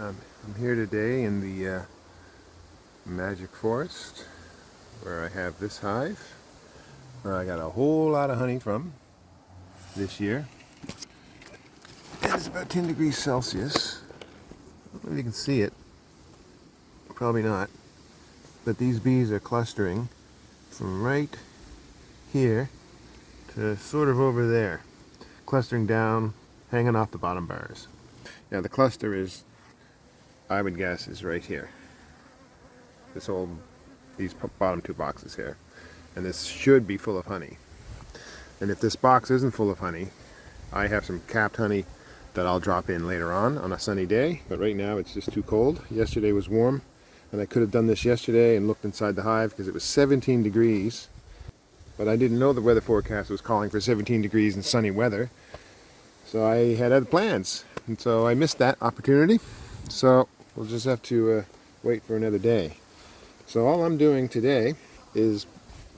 I'm here today in the Magic Forest where I have this hive where I got a whole lot of honey from this year. And it's about 10 degrees Celsius. I don't know if you can see it. Probably not. But these bees are clustering from right here to sort of over there. Clustering down, hanging off the bottom bars. Now the cluster is, I would guess, is right here. These bottom two boxes here. And this should be full of honey. And if this box isn't full of honey, I have some capped honey that I'll drop in later on a sunny day. But right now it's just too cold. Yesterday was warm, and I could have done this yesterday and looked inside the hive because it was 17 degrees. But I didn't know the weather forecast was calling for 17 degrees and sunny weather. So I had other plans. And so I missed that opportunity. So we'll just have to wait for another day. So all I'm doing today is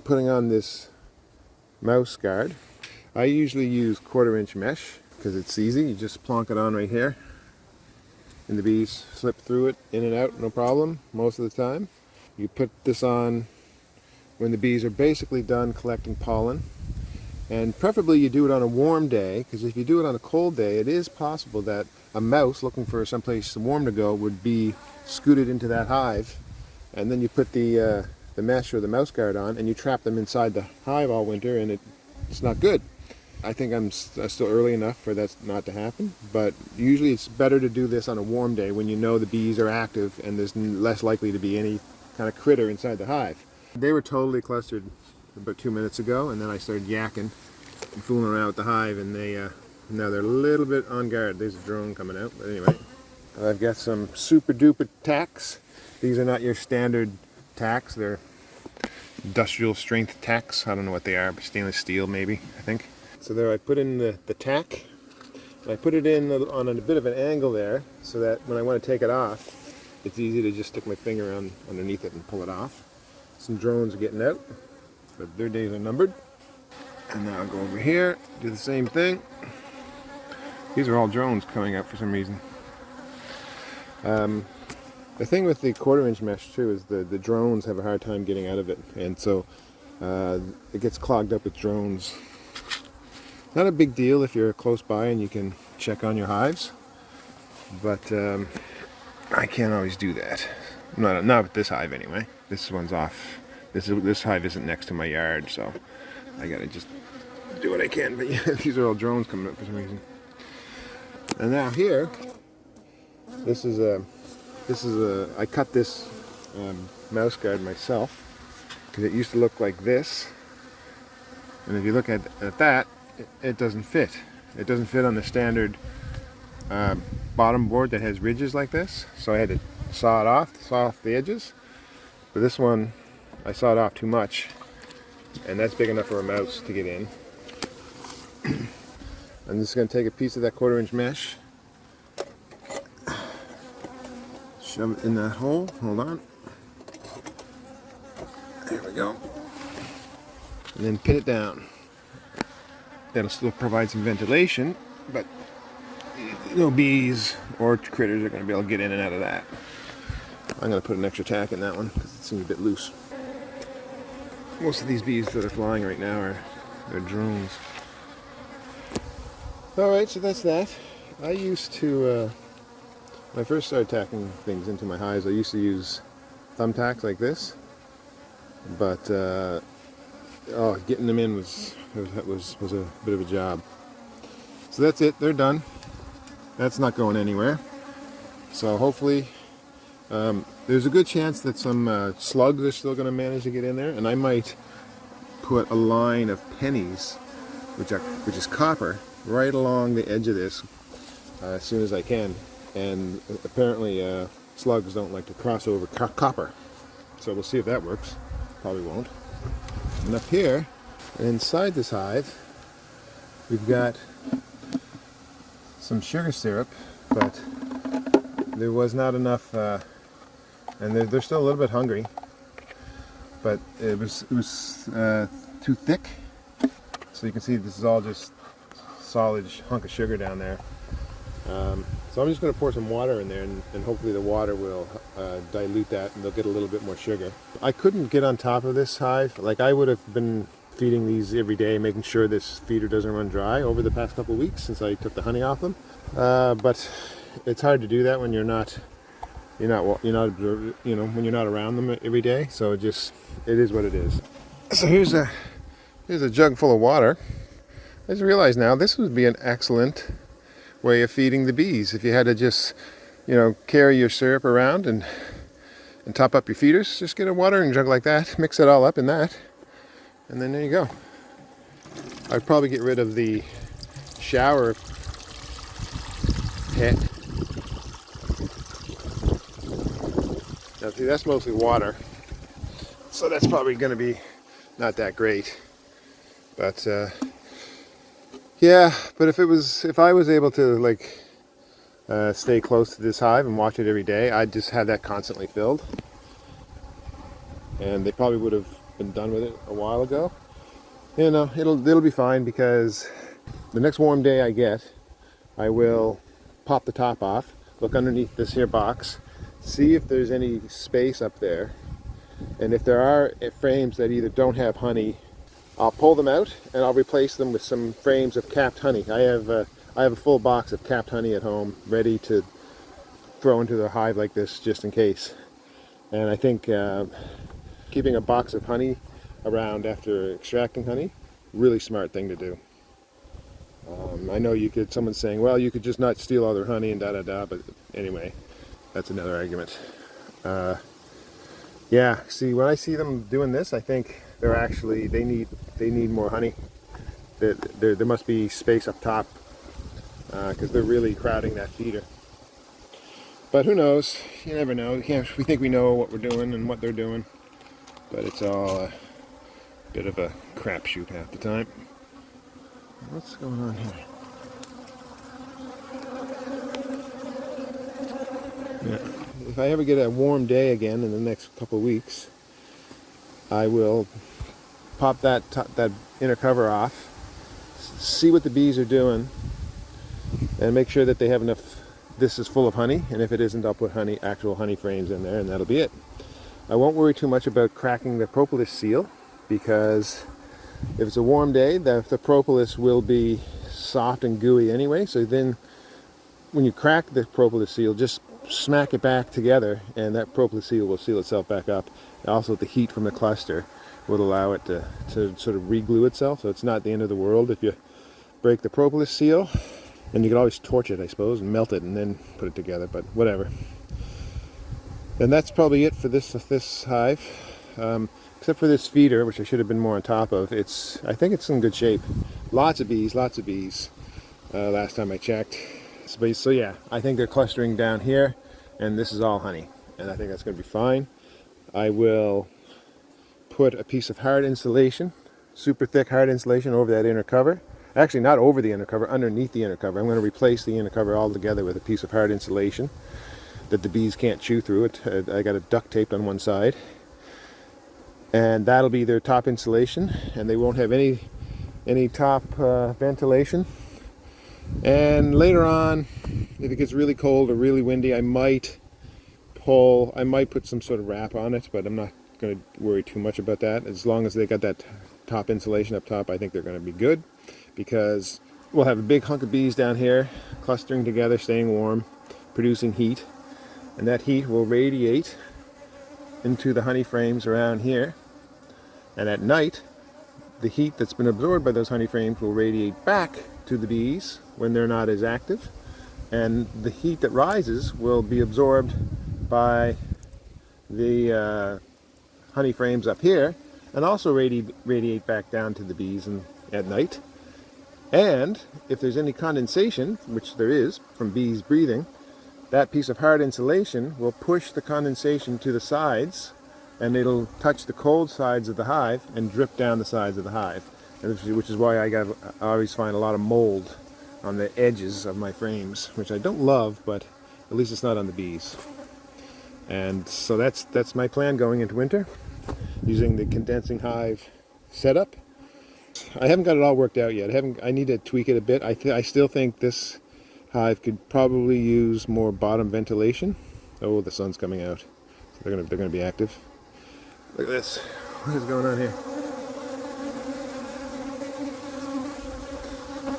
putting on this mouse guard. I usually use 1/4-inch mesh because it's easy. You just plonk it on right here and the bees slip through it in and out, no problem, most of the time. You put this on when the bees are basically done collecting pollen, and preferably you do it on a warm day, because if you do it on a cold day, it is possible that a mouse looking for someplace warm to go would be scooted into that hive, and then you put the mesh or the mouse guard on and you trap them inside the hive all winter, and it's not good. I think I'm still early enough for that not to happen, but usually it's better to do this on a warm day when you know the bees are active and there's less likely to be any kind of critter inside the hive. They were totally clustered about 2 minutes ago, and then I started yakking and fooling around with the hive, and now they're a little bit on guard. There's a drone coming out, but anyway. I've got some super duper tacks. These are not your standard tacks, they're industrial strength tacks. I don't know what they are, but stainless steel maybe, I think. So there I put in the tack. I put it in on a bit of an angle there so that when I want to take it off, it's easy to just stick my finger underneath it and pull it off. Some drones are getting out, but their days are numbered. And now I'll go over here, do the same thing. These are all drones coming out for some reason. The thing with the 1/4-inch mesh too is the drones have a hard time getting out of it, and so it gets clogged up with drones. Not a big deal if you're close by and you can check on your hives, but I can't always do that. Not with this hive anyway. This one's off. This hive isn't next to my yard, so I gotta just do what I can. But yeah, these are all drones coming up for some reason. And now here, I cut this mouse guard myself because it used to look like this, and if you look at that, it doesn't fit. It doesn't fit on the standard bottom board that has ridges like this, so I had to saw off the edges. But this one, I sawed off too much, and that's big enough for a mouse to get in. I'm just going to take a piece of that 1/4-inch mesh, shove it in that hole. Hold on. There we go. And then pin it down. That'll still provide some ventilation, but no bees or critters are going to be able to get in and out of that. I'm going to put an extra tack in that one because it seems a bit loose. Most of these bees that are flying right now are drones. Alright, so that's that. I used to, when I first started tacking things into my hives, I used to use thumbtacks like this, but getting them in was a bit of a job. So that's it, they're done. That's not going anywhere. So hopefully there's a good chance that some slugs are still going to manage to get in there, and I might put a line of pennies, which is copper, right along the edge of this as soon as I can. And apparently slugs don't like to cross over copper, so we'll see if that works. Probably won't. And up here, inside this hive, we've got some sugar syrup, but there was not enough, and they're still a little bit hungry, but it was too thick. So you can see this is all just solid hunk of sugar down there. So I'm just going to pour some water in there, and hopefully the water will dilute that, and they'll get a little bit more sugar. I couldn't get on top of this hive. Like, I would have been feeding these every day, making sure this feeder doesn't run dry over the past couple of weeks since I took the honey off them. But it's hard to do that when you're not when you're not around them every day. So it is what it is. So here's a jug full of water. I just realized now this would be an excellent way of feeding the bees. If you had to just, carry your syrup around and top up your feeders, just get a watering jug like that, mix it all up in that, and then there you go. I'd probably get rid of the shower head. Now see, that's mostly water, so that's probably going to be not that great. But yeah, but if I was able to stay close to this hive and watch it every day, I'd just have that constantly filled, and they probably would have been done with it a while ago. It'll be fine, because the next warm day I get, I will pop the top off, look underneath this here box, see if there's any space up there, and if there are frames that either don't have honey, I'll pull them out and I'll replace them with some frames of capped honey. I have a full box of capped honey at home, ready to throw into the hive like this, just in case. And I think keeping a box of honey around after extracting honey, really smart thing to do. I know someone's saying, well, you could just not steal all their honey and da-da-da, but anyway, that's another argument. Yeah, see, when I see them doing this, I think they need more honey. There must be space up top, because they're really crowding that feeder. But who knows? You never know. We think we know what we're doing and what they're doing, but it's all a bit of a crapshoot half the time. What's going on here? Yeah. If I ever get a warm day again in the next couple of weeks, I will pop that inner cover off, see what the bees are doing, and make sure that they have enough. This is full of honey, and if it isn't, I'll put actual honey frames in there, and that'll be it. I won't worry too much about cracking the propolis seal, because if it's a warm day, the propolis will be soft and gooey anyway. So then when you crack the propolis seal, just smack it back together, and that propolis seal will seal itself back up. Also, the heat from the cluster would allow it to sort of re-glue itself, so it's not the end of the world if you break the propolis seal. And you could always torch it, I suppose, and melt it and then put it together, but whatever. And that's probably it for this hive, except for this feeder, which I should have been more on top of. I think it's in good shape. Lots of bees, last time I checked. So yeah, I think they're clustering down here, and this is all honey, and I think that's going to be fine. I will put a piece of hard insulation, super thick hard insulation, over that inner cover. Actually, not over the inner cover, underneath the inner cover. I'm going to replace the inner cover altogether with a piece of hard insulation that the bees can't chew through it. I got it duct taped on one side, and that'll be their top insulation, and they won't have any top ventilation. And later on, if it gets really cold or really windy, I might put some sort of wrap on it, but I'm not going to worry too much about that. As long as they got that top insulation up top, I think they're going to be good, because we'll have a big hunk of bees down here clustering together, staying warm, producing heat, and that heat will radiate into the honey frames around here, and at night the heat that's been absorbed by those honey frames will radiate back to the bees when they're not as active, and the heat that rises will be absorbed by the honey frames up here, and also radiate back down to the bees at night. And if there's any condensation, which there is from bees breathing, that piece of hard insulation will push the condensation to the sides, and it'll touch the cold sides of the hive and drip down the sides of the hive, which is why I always find a lot of mold on the edges of my frames, which I don't love, but at least it's not on the bees. And so that's my plan going into winter, using the condensing hive setup. I haven't got it all worked out yet. I need to tweak it a bit. I still think this Hive could probably use more bottom ventilation. Oh, the sun's coming out. So they're gonna be active. Look at this. What is going on here?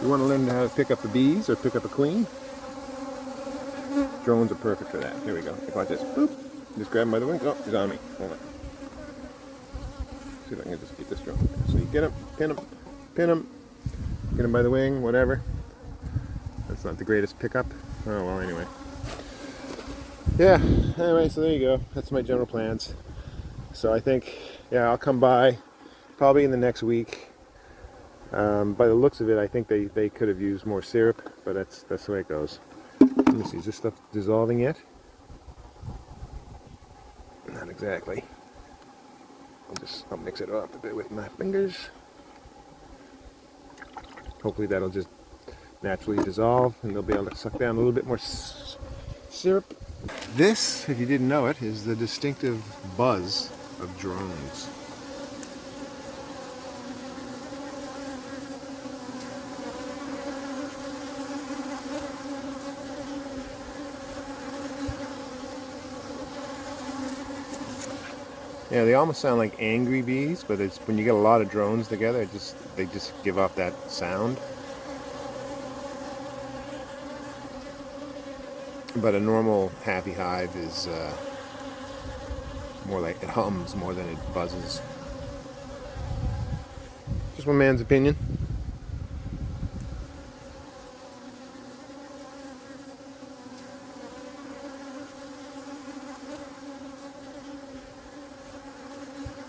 You want to learn how to pick up the bees or pick up a queen? Drones are perfect for that. Here we go. Watch this. Boop. Just grab him by the wing. Oh, he's on me. Hold on. See if I can just get this drone. So you get him, pin him, get him by the wing, whatever. That's not the greatest pickup. Oh well, anyway. Yeah. Anyway, so there you go. That's my general plans. So I think, yeah, I'll come by probably in the next week. By the looks of it, I think they could have used more syrup, but that's the way it goes. Let me see, is this stuff dissolving yet? Not exactly. I'll mix it up a bit with my fingers. Hopefully that'll just naturally dissolve and they'll be able to suck down a little bit more syrup. This, if you didn't know it, is the distinctive buzz of drones. Yeah, they almost sound like angry bees, but it's when you get a lot of drones together, they just give off that sound. But a normal happy hive is more like it hums more than it buzzes. Just one man's opinion.